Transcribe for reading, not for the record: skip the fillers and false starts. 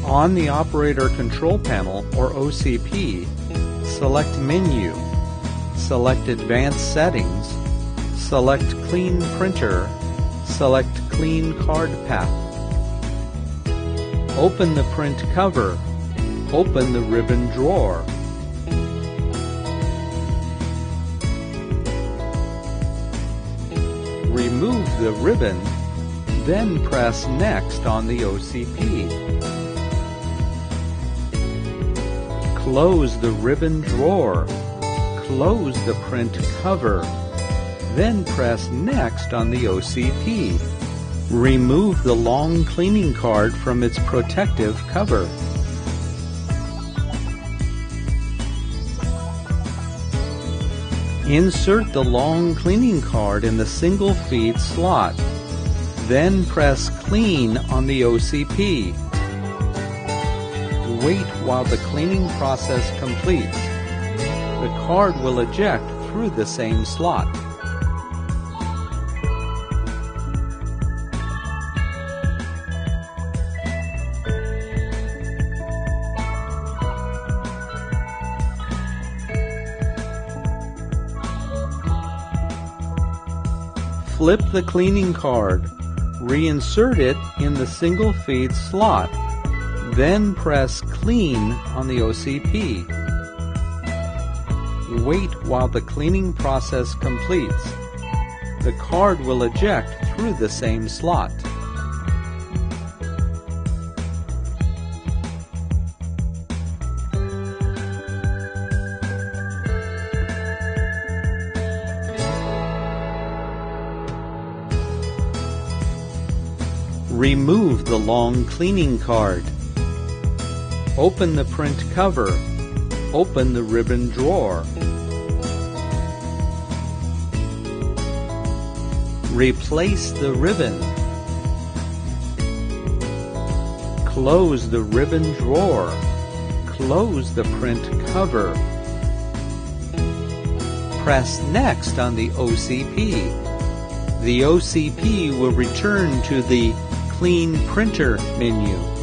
On the Operator Control Panel, or OCP, select Menu, select Advanced Settings, select Clean Printer, select Clean Card Path. Open the print cover, open the ribbon drawer. Remove the ribbon, then press Next on the OCP. Close the ribbon drawer, close the print cover, then press Next on the OCP. Remove the long cleaning card from its protective cover. Insert the long cleaning card in the single feed slot, then press Clean on the OCP. Wait while the cleaning process completes. The card will eject through the same slot. Flip the cleaning card, reinsert it in the single feed slot, then press Clean on the OCP. Wait while the cleaning process completes. The card will eject through the same slot. Remove the long cleaning card. Open the print cover. Open the ribbon drawer. Replace the ribbon. Close the ribbon drawer. Close the print cover. Press Next on the OCP. The OCP will return to the Clean Printer menu.